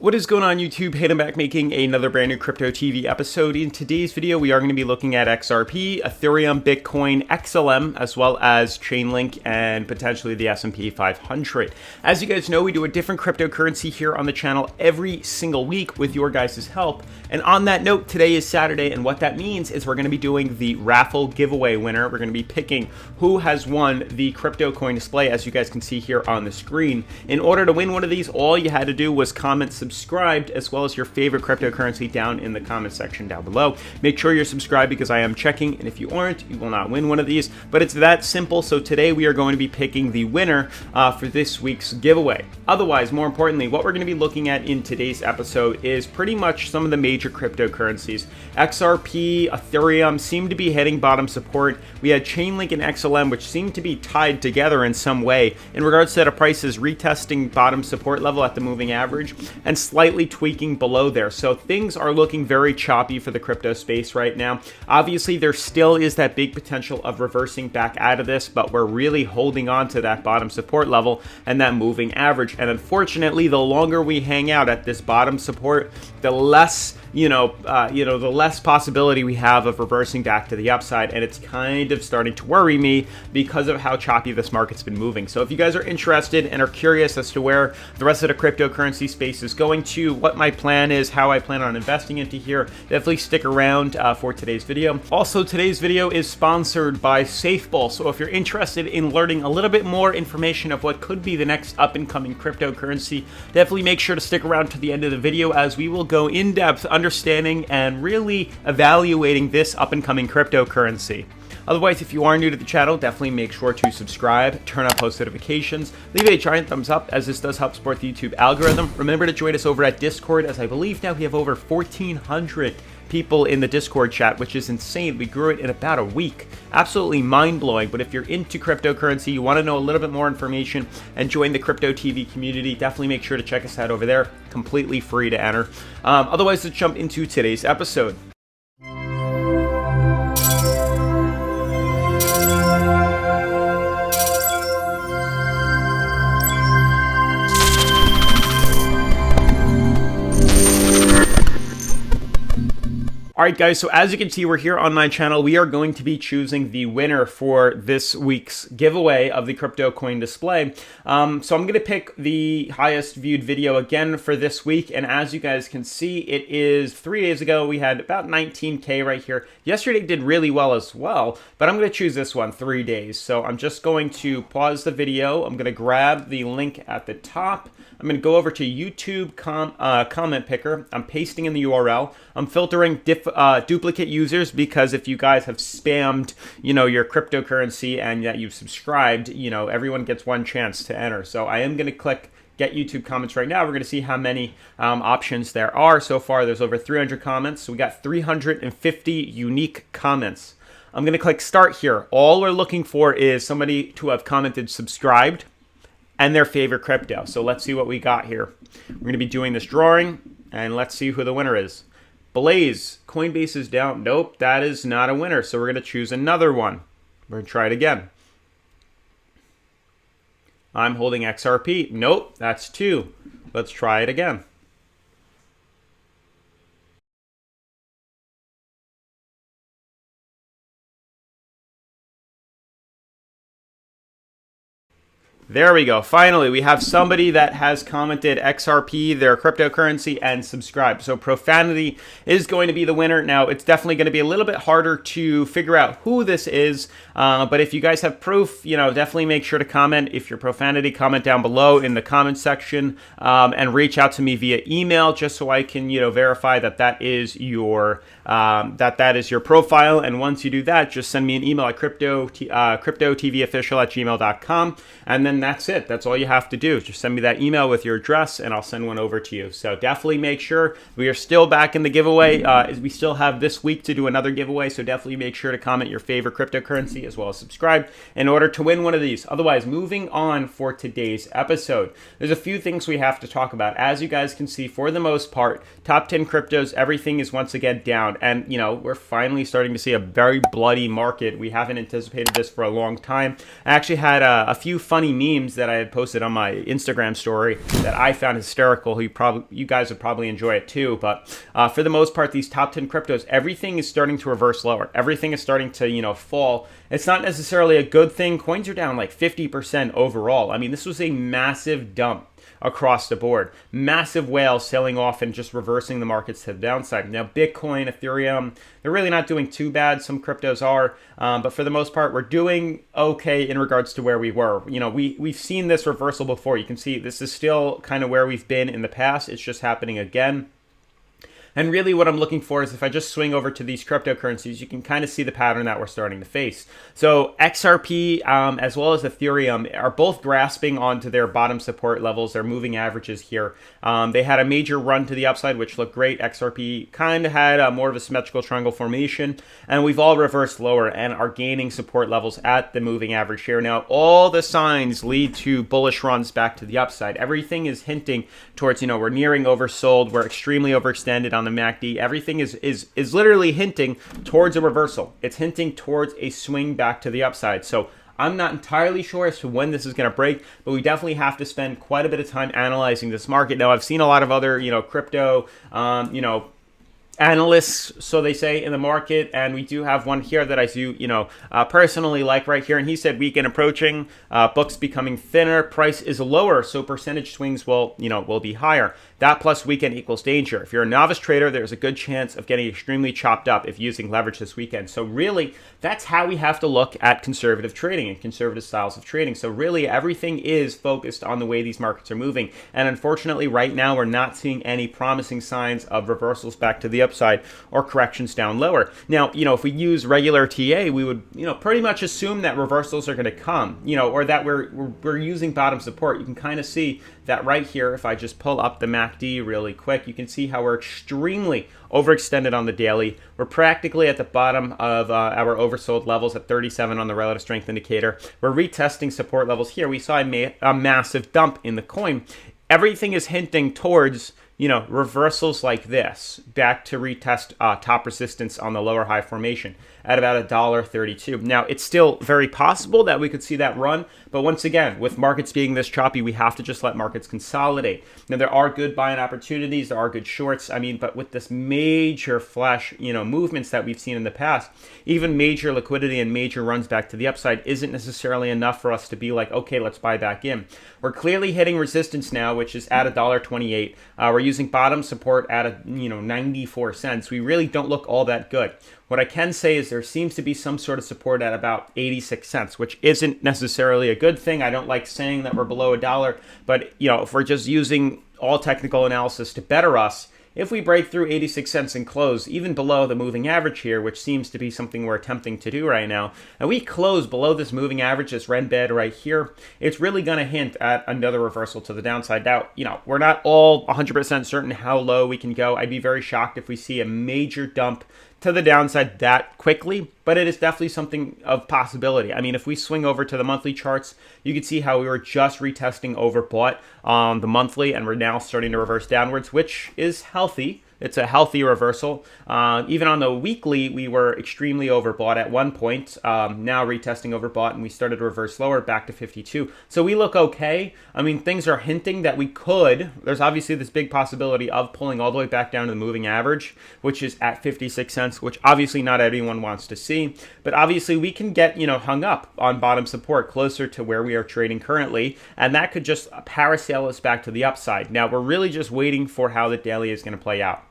What is going on YouTube? Hayden back making another brand new Crypto TV episode. In today's video, we are going to be looking at XRP, Ethereum, Bitcoin, XLM, as well as Chainlink and potentially the S&P 500. As you guys know, we do a different cryptocurrency here on the channel every single week with your guys' help. And on that note, today is Saturday, and what that means is we're going to be doing the raffle giveaway winner. We're going to be picking who has won the crypto coin display, as you guys can see here on the screen. In order to win one of these, all you had to do was comment subscribed as well as your favorite cryptocurrency down in the comment section down below. Make sure you're subscribed because I am checking, and if you aren't, you will not win one of these. But it's that simple. So today we are going to be picking the winner for this week's giveaway. Otherwise, more importantly, what we're going to be looking at in today's episode is pretty much some of the major cryptocurrencies. XRP, Ethereum seem to be hitting bottom support. We had Chainlink and XLM, which seem to be tied together in some way in regards to the prices retesting bottom support level at the moving average and slightly tweaking below there. So things are looking very choppy for the crypto space right now. Obviously, there still is that big potential of reversing back out of this, but we're really holding on to that bottom support level and that moving average. And unfortunately, the longer we hang out at this bottom support, the less the less possibility we have of reversing back to the upside, and it's kind of starting to worry me because of how choppy this market's been moving. So if you guys are interested and are curious as to where the rest of the cryptocurrency space is going to, what my plan is, how I plan on investing into here, definitely stick around for today's video. Also, today's video is sponsored by SafeBull. So if you're interested in learning a little bit more information of what could be the next up-and-coming cryptocurrency, definitely make sure to stick around to the end of the video as we will go in depth understanding and really evaluating this up-and-coming cryptocurrency. Otherwise, if you are new to the channel, definitely make sure to subscribe, turn on post notifications, leave a giant thumbs up as this does help support the YouTube algorithm. Remember to join us over at Discord, as I believe now we have over 1,400 people in the Discord chat, which is insane. We grew it in about a week. Absolutely mind-blowing. But if you're into cryptocurrency, you want to know a little bit more information and join the Crypto TV community, definitely make sure to check us out over there. Completely free to enter. Otherwise, let's jump into today's episode. Alright guys, so as you can see, we're here on my channel. We are going to be choosing the winner for this week's giveaway of the crypto coin display. So I'm going to pick the highest viewed video again for this week, and as you guys can see, it is 3 days ago. We had about 19K right here. Yesterday did really well as well, but I'm going to choose this one, 3 days. So I'm just going to pause the video. I'm going to grab the link at the top. I'm going to go over to YouTube comment picker. I'm pasting in the URL. I'm filtering duplicate users because if you guys have spammed, your cryptocurrency and that you've subscribed, everyone gets one chance to enter. So I am going to click Get YouTube Comments right now. We're going to see how many options there are. So far, there's over 300 comments. So we got 350 unique comments. I'm going to click Start here. All we're looking for is somebody to have commented subscribed and their favorite crypto. So let's see what we got here. We're going to be doing this drawing, and let's see who the winner is. Blaze, Coinbase is down. Nope, that is not a winner. So we're going to choose another one. We're going to try it again. I'm holding XRP. Nope, that's 2. Let's try it again. There we go. Finally, we have somebody that has commented XRP, their cryptocurrency, and subscribed. So profanity is going to be the winner. Now, it's definitely going to be a little bit harder to figure out who this is. But if you guys have proof, definitely make sure to comment. If you're profanity, comment down below in the comment section and reach out to me via email just so I can, verify that that is your profile. And once you do that, just send me an email at cryptotvofficial@gmail.com. And then that's it. That's all you have to do. Just send me that email with your address and I'll send one over to you. So definitely make sure we are still back in the giveaway. We still have this week to do another giveaway. So definitely make sure to comment your favorite cryptocurrency as well as subscribe in order to win one of these. Otherwise, moving on for today's episode, there's a few things we have to talk about. As you guys can see, for the most part, top 10 cryptos, everything is once again down. And, we're finally starting to see a very bloody market. We haven't anticipated this for a long time. I actually had a few funny memes memes that I had posted on my Instagram story that I found hysterical. You guys would probably enjoy it too. But for the most part, these top 10 cryptos, everything is starting to reverse lower. Everything is starting to, fall. It's not necessarily a good thing. Coins are down like 50% overall. I mean, this was a massive dump across the board. Massive whales selling off and just reversing the markets to the downside. Now, Bitcoin, Ethereum, they're really not doing too bad. Some cryptos are, but for the most part, we're doing okay in regards to where we were. We've seen this reversal before. You can see this is still kind of where we've been in the past. It's just happening again. And really what I'm looking for is if I just swing over to these cryptocurrencies, you can kind of see the pattern that we're starting to face. So XRP as well as Ethereum are both grasping onto their bottom support levels, their moving averages here. They had a major run to the upside, which looked great. XRP kind of had more of a symmetrical triangle formation, and we've all reversed lower and are gaining support levels at the moving average here. Now, all the signs lead to bullish runs back to the upside. Everything is hinting towards, we're nearing oversold. We're extremely overextended on the MACD. Everything is literally hinting towards a reversal. It's hinting towards a swing back to the upside. So I'm not entirely sure as to when this is going to break, but we definitely have to spend quite a bit of time analyzing this market. Now, I've seen a lot of other, crypto, analysts, so they say, in the market, and we do have one here that I do, personally like right here, and he said weekend approaching, books becoming thinner, price is lower, so percentage swings will be higher. That plus weekend equals danger. If you're a novice trader, there's a good chance of getting extremely chopped up if using leverage this weekend. So really, that's how we have to look at conservative trading and conservative styles of trading. So really, everything is focused on the way these markets are moving. And unfortunately, right now, we're not seeing any promising signs of reversals back to the upside or corrections down lower. Now, if we use regular TA, we would, pretty much assume that reversals are going to come, or that we're using bottom support. You can kind of see that right here. If I just pull up the MACD really quick, you can see how we're extremely overextended on the daily. We're practically at the bottom of our oversold levels at 37 on the relative strength indicator. We're retesting support levels here. We saw a massive dump in the coin. Everything is hinting towards reversals like this back to retest top resistance on the lower high formation at about $1.32. Now, it's still very possible that we could see that run, but once again, with markets being this choppy, we have to just let markets consolidate. Now, there are good buying opportunities, there are good shorts, but with this major flash, movements that we've seen in the past, even major liquidity and major runs back to the upside isn't necessarily enough for us to be like, okay, let's buy back in. We're clearly hitting resistance now, which is at $1.28. We're using bottom support at 94 cents. We really don't look all that good. What I can say is there seems to be some sort of support at about 86 cents, which isn't necessarily a good thing. I don't like saying that we're below $1, but if we're just using all technical analysis to better us, if we break through 86 cents and close even below the moving average here, which seems to be something we're attempting to do right now, and we close below this moving average, this red bed right here, it's really going to hint at another reversal to the downside. Now, we're not all 100% certain how low we can go. I'd be very shocked if we see a major dump to the downside that quickly, but it is definitely something of possibility. If we swing over to the monthly charts, you can see how we were just retesting overbought on the monthly, and we're now starting to reverse downwards, which is healthy. It's a healthy reversal. Even on the weekly, we were extremely overbought at one point. Now retesting overbought, and we started to reverse lower back to 52. So we look okay. Things are hinting that we could. There's obviously this big possibility of pulling all the way back down to the moving average, which is at 56 cents, which obviously not everyone wants to see. But obviously we can get, hung up on bottom support closer to where we are trading currently, and that could just parasail us back to the upside. Now, we're really just waiting for how the daily is going to play out.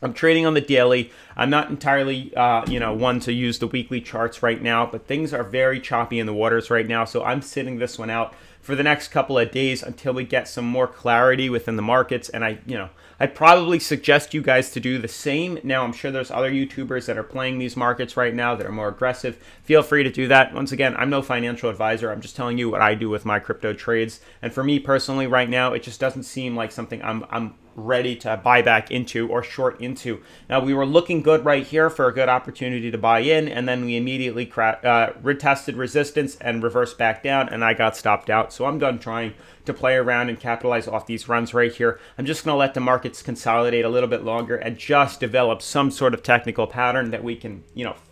I'm trading on the daily. I'm not entirely, one to use the weekly charts right now, but things are very choppy in the waters right now. So I'm sitting this one out for the next couple of days until we get some more clarity within the markets. And I'd probably suggest you guys to do the same. Now, I'm sure there's other YouTubers that are playing these markets right now that are more aggressive. Feel free to do that. Once again, I'm no financial advisor. I'm just telling you what I do with my crypto trades. And for me personally right now, it just doesn't seem like something I'm ready to buy back into or short into. Now, we were looking good right here for a good opportunity to buy in, and then we immediately retested resistance and reversed back down, and I got stopped out. So I'm done trying to play around and capitalize off these runs right here. I'm just going to let the markets consolidate a little bit longer and just develop some sort of technical pattern that we can,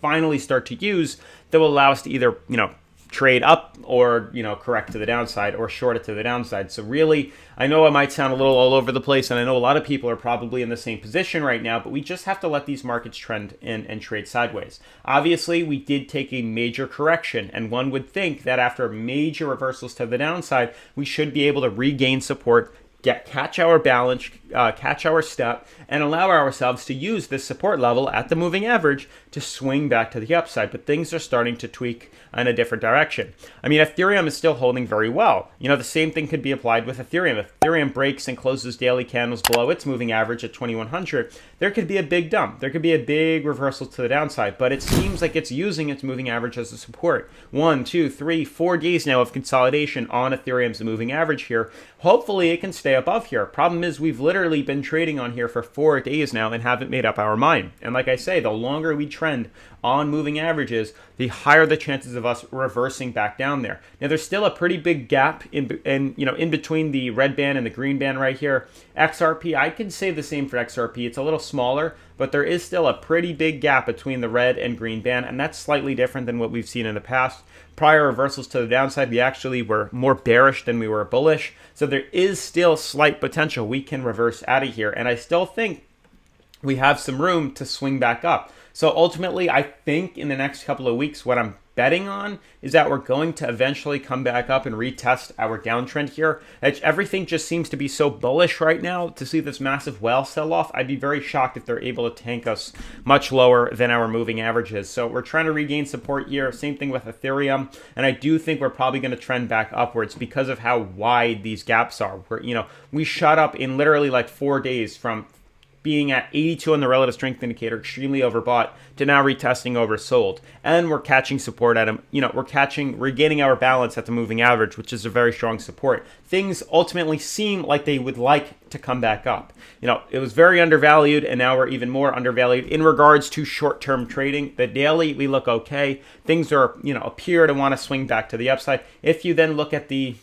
finally start to use that will allow us to either, trade up or, correct to the downside or short it to the downside. So really, I know I might sound a little all over the place, and I know a lot of people are probably in the same position right now, but we just have to let these markets trend in and trade sideways. Obviously, we did take a major correction, and one would think that after major reversals to the downside, we should be able to regain support, catch our balance, catch our step, and allow ourselves to use this support level at the moving average to swing back to the upside. But things are starting to tweak in a different direction. I mean, Ethereum is still holding very well. The same thing could be applied with Ethereum. If Ethereum breaks and closes daily candles below its moving average at 2100, there could be a big dump. There could be a big reversal to the downside, but it seems like it's using its moving average as a support. 1, 2, 3, 4 days now of consolidation on Ethereum's moving average here. Hopefully it can stay above here. Problem is, we've literally been trading on here for 4 days now and haven't made up our mind. And like I say, the longer we trend on moving averages, the higher the chances of us reversing back down there. Now, there's still a pretty big gap in between the red band and the green band right here. XRP, I can say the same for XRP. It's a little smaller, but there is still a pretty big gap between the red and green band, and that's slightly different than what we've seen in the past. Prior reversals to the downside, we actually were more bearish than we were bullish. So there is still slight potential we can reverse out of here, and I still think we have some room to swing back up. So ultimately, I think in the next couple of weeks, what I'm betting on is that we're going to eventually come back up and retest our downtrend here. Everything just seems to be so bullish right now. To see this massive whale sell-off, I'd be very shocked if they're able to tank us much lower than our moving averages. So we're trying to regain support here. Same thing with Ethereum. And I do think we're probably going to trend back upwards because of how wide these gaps are. We shot up in literally like 4 days from being at 82 on the relative strength indicator, extremely overbought, to now retesting oversold. And we're catching support at them. Regaining our balance at the moving average, which is a very strong support. Things ultimately seem like they would like to come back up. It was very undervalued, and now we're even more undervalued in regards to short-term trading. The daily, we look okay. Things are, appear to want to swing back to the upside. If you then look at the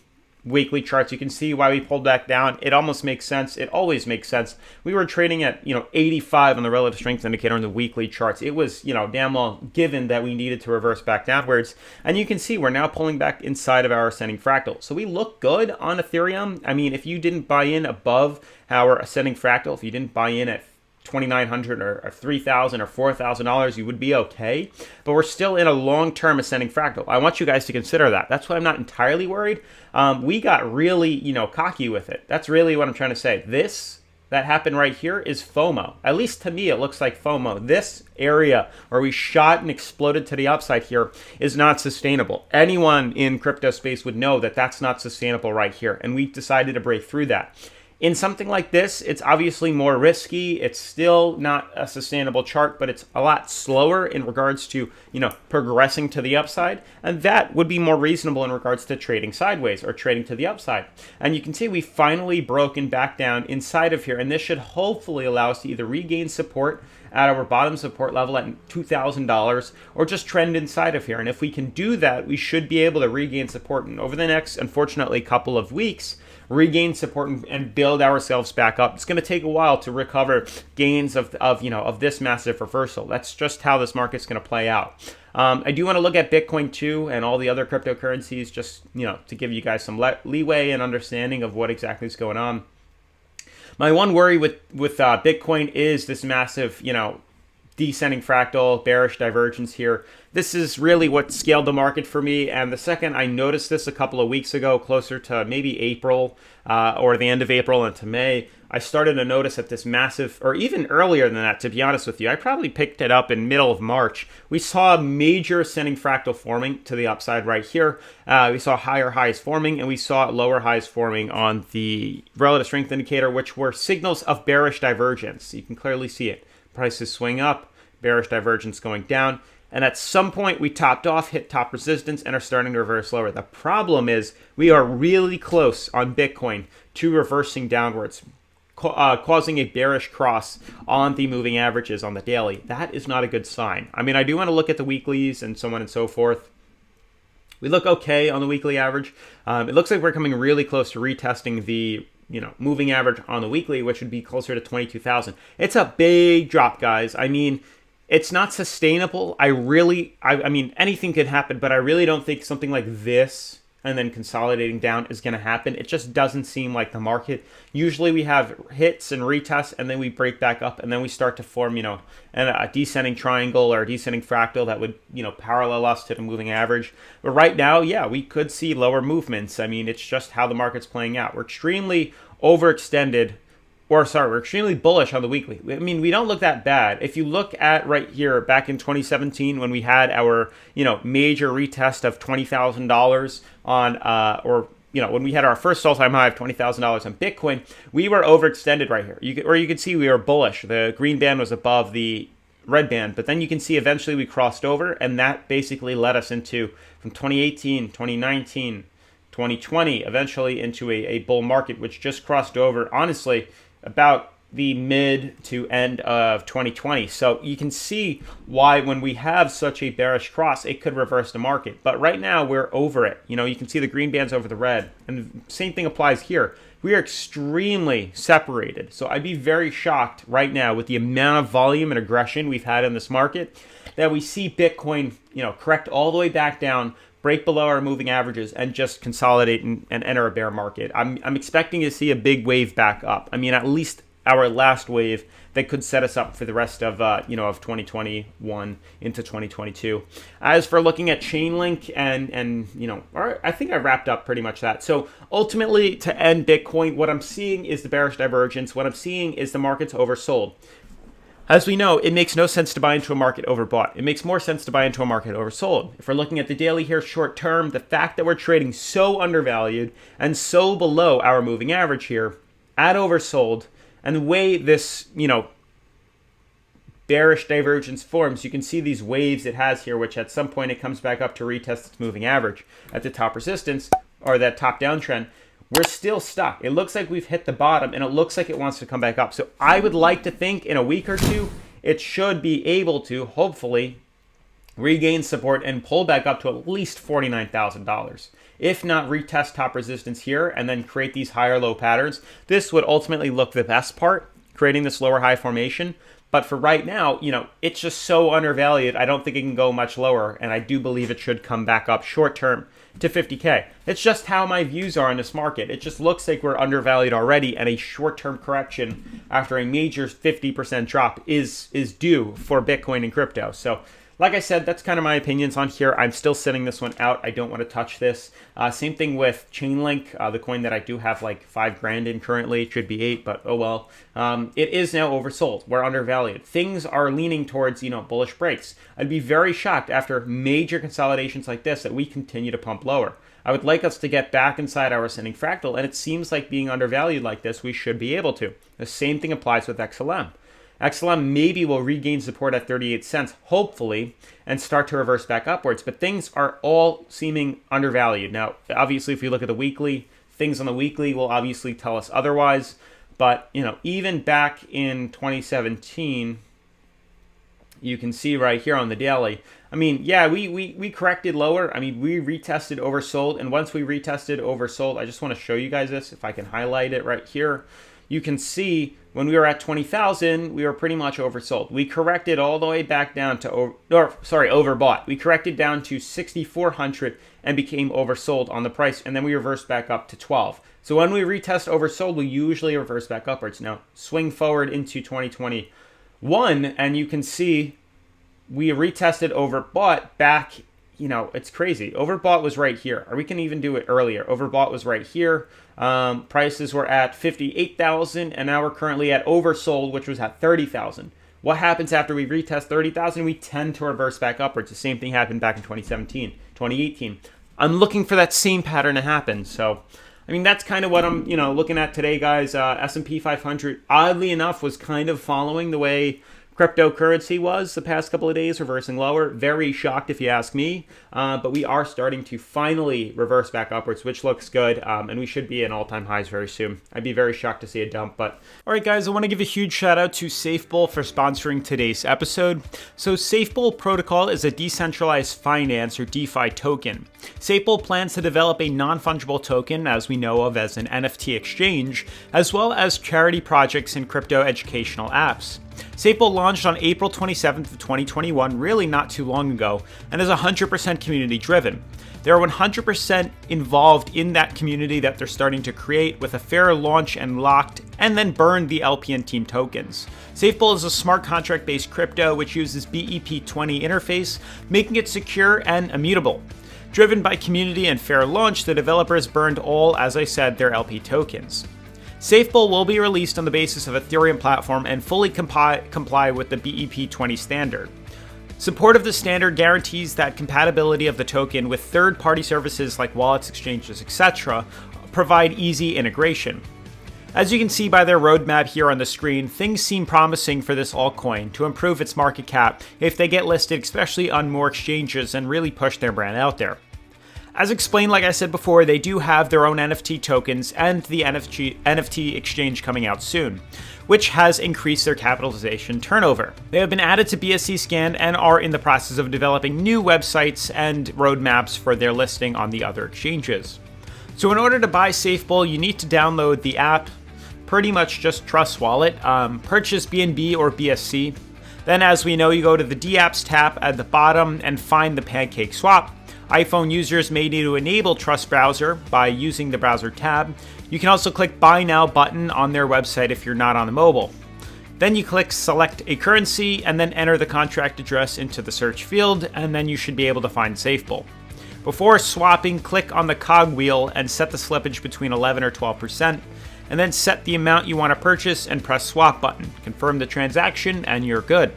weekly charts, you can see why we pulled back down. It almost makes sense. It always makes sense. We were trading at 85 on the relative strength indicator on the weekly charts. It was damn well given that we needed to reverse back downwards, and you can see we're now pulling back inside of our ascending fractal. So we look good on Ethereum. I mean, if you didn't buy in above our ascending fractal, if you didn't buy in at $2,900 or $3,000 or $4,000, you would be okay. But we're still in a long-term ascending fractal. I want you guys to consider that. That's why I'm not entirely worried. We got really, cocky with it. That's really what I'm trying to say. This that happened right here is FOMO. At least to me, it looks like FOMO. This area where we shot and exploded to the upside here is not sustainable. Anyone in crypto space would know that that's not sustainable right here. And we decided to break through that. In something like this, it's obviously more risky. It's still not a sustainable chart, but it's a lot slower in regards to, progressing to the upside. And that would be more reasonable in regards to trading sideways or trading to the upside. And you can see we finally broken back down inside of here. And this should hopefully allow us to either regain support at our bottom support level at $2,000 or just trend inside of here. And if we can do that, we should be able to regain support. And over the next, unfortunately, couple of weeks, regain support and build ourselves back up. It's going to take a while to recover gains of this massive reversal. That's just how this market's going to play out. I do want to look at Bitcoin too and all the other cryptocurrencies just, to give you guys some leeway and understanding of what exactly is going on. My one worry with Bitcoin is this massive, descending fractal, bearish divergence here. This is really what scaled the market for me. And the second I noticed this a couple of weeks ago, closer to maybe April or the end of April into May, I started to notice that this massive, or even earlier than that, to be honest with you, I probably picked it up in middle of March. We saw a major ascending fractal forming to the upside right here. We saw higher highs forming, and we saw lower highs forming on the relative strength indicator, which were signals of bearish divergence. You can clearly see it. Prices swing up, bearish divergence going down. And at some point, we topped off, hit top resistance, and are starting to reverse lower. The problem is we are really close on Bitcoin to reversing downwards, causing a bearish cross on the moving averages on the daily. That is not a good sign. I mean, I do want to look at the weeklies and so on and so forth. We look okay on the weekly average. It looks like we're coming really close to retesting the moving average on the weekly, which would be closer to 22,000. It's a big drop, guys. I mean, It's not sustainable. I mean, anything could happen, but I really don't think something like this and then consolidating down is going to happen. It just doesn't seem like the market. Usually we have hits and retests, and then we break back up, and then we start to form, a descending triangle or a descending fractal that would, parallel us to the moving average. But right now, yeah, we could see lower movements. I mean, it's just how the market's playing out. We're extremely overextended. We're extremely bullish on the weekly. I mean, we don't look that bad. If you look at right here, back in 2017, when we had our, major retest of $20,000 on, when we had our first all-time high of $20,000 on Bitcoin, we were overextended right here. You could see we were bullish. The green band was above the red band, but then you can see eventually we crossed over, and that basically led us into, from 2018, 2019, 2020, eventually into a bull market, which just crossed over, honestly, about the mid to end of 2020. So you can see why when we have such a bearish cross, it could reverse the market. But right now we're over it. You can see the green bands over the red. And the same thing applies here. We are extremely separated. So I'd be very shocked right now with the amount of volume and aggression we've had in this market that we see Bitcoin, correct all the way back down, break below our moving averages, and just consolidate and enter a bear market. I'm expecting to see a big wave back up. I mean, at least our last wave that could set us up for the rest of of 2021 into 2022. As for looking at Chainlink and I think I wrapped up pretty much that. So ultimately, to end Bitcoin, what I'm seeing is the bearish divergence. What I'm seeing is the market's oversold. As we know, it makes no sense to buy into a market overbought. It makes more sense to buy into a market oversold. If we're looking at the daily here short term, the fact that we're trading so undervalued and so below our moving average here at oversold, and the way this, bearish divergence forms, you can see these waves it has here, which at some point it comes back up to retest its moving average at the top resistance, or that top downtrend. We're still stuck. It looks like we've hit the bottom, and it looks like it wants to come back up. So I would like to think in a week or two, it should be able to, hopefully, regain support and pull back up to at least $49,000. If not, retest top resistance here and then create these higher low patterns. This would ultimately look the best part, creating this lower high formation. But for right now, it's just so undervalued. I don't think it can go much lower, and I do believe it should come back up short term to 50K. It's just how my views are in this market. It just looks like we're undervalued already, and a short-term correction after a major 50% drop is due for Bitcoin and crypto. So like I said, that's kind of my opinions on here. I'm still sitting this one out. I don't want to touch this. Same thing with Chainlink, the coin that I do have like $5,000 in currently. It should be 8, but oh well. It is now oversold. We're undervalued. Things are leaning towards, bullish breaks. I'd be very shocked after major consolidations like this that we continue to pump lower. I would like us to get back inside our ascending fractal, and it seems like being undervalued like this, we should be able to. The same thing applies with XLM. XLM maybe will regain support at 38 cents, hopefully, and start to reverse back upwards. But things are all seeming undervalued. Now, obviously, if you look at the weekly, things on the weekly will obviously tell us otherwise. But, even back in 2017, you can see right here on the daily. I mean, yeah, we corrected lower. I mean, we retested oversold. And once we retested oversold, I just want to show you guys this. If I can highlight it right here, you can see when we were at 20,000, we were pretty much oversold. We corrected all the way back down to, overbought. We corrected down to 6,400 and became oversold on the price. And then we reversed back up to 12. So when we retest oversold, we usually reverse back upwards. Now, swing forward into 2021, and you can see we retested overbought back. It's crazy. Overbought was right here. Or we can even do it earlier. Overbought was right here. Prices were at 58,000, and now we're currently at oversold, which was at 30,000. What happens after we retest 30,000? We tend to reverse back upwards. The same thing happened back in 2017, 2018. I'm looking for that same pattern to happen. So, I mean, that's kind of what I'm, looking at today, guys. S&P 500, oddly enough, was kind of following the way cryptocurrency was the past couple of days, reversing lower. Very shocked if you ask me, but we are starting to finally reverse back upwards, which looks good, and we should be in all-time highs very soon. I'd be very shocked to see a dump, but all right, guys, I want to give a huge shout out to SafeBull for sponsoring today's episode. So SafeBull protocol is a decentralized finance or DeFi token. SafeBull plans to develop a non-fungible token, as we know of as an NFT exchange, as well as charity projects and crypto educational apps. SafeBull launched on April 27th of 2021, really not too long ago, and is 100% community driven. They're 100% involved in that community that they're starting to create with a fair launch and locked, and then burned the LP and team tokens. SafeBull is a smart contract-based crypto which uses BEP20 interface, making it secure and immutable. Driven by community and fair launch, the developers burned all, as I said, their LP tokens. SafeBull will be released on the basis of Ethereum platform and fully comply with the BEP20 standard. Support of the standard guarantees that compatibility of the token with third-party services like wallets, exchanges, etc. provide easy integration. As you can see by their roadmap here on the screen, things seem promising for this altcoin to improve its market cap if they get listed, especially on more exchanges, and really push their brand out there. As explained, like I said before, they do have their own NFT tokens and the NFT exchange coming out soon, which has increased their capitalization turnover. They have been added to BSC Scan and are in the process of developing new websites and roadmaps for their listing on the other exchanges. So in order to buy SafeBull, you need to download the app, pretty much just Trust Wallet, purchase BNB or BSC. Then, as we know, you go to the dApps tab at the bottom and find the Pancake Swap. iPhone users may need to enable Trust Browser by using the browser tab. You can also click Buy Now button on their website if you're not on the mobile. Then you click Select a Currency and then enter the contract address into the search field, and then you should be able to find SafeBull. Before swapping, click on the cog wheel and set the slippage between 11 or 12%, and then set the amount you want to purchase and press Swap button. Confirm the transaction and you're good.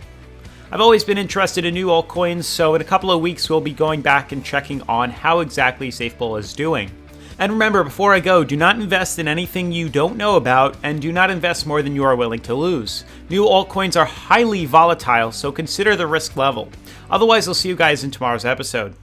I've always been interested in new altcoins, so in a couple of weeks we'll be going back and checking on how exactly SafeBull is doing. And remember, before I go, do not invest in anything you don't know about, and do not invest more than you are willing to lose. New altcoins are highly volatile, so consider the risk level. Otherwise, I'll see you guys in tomorrow's episode.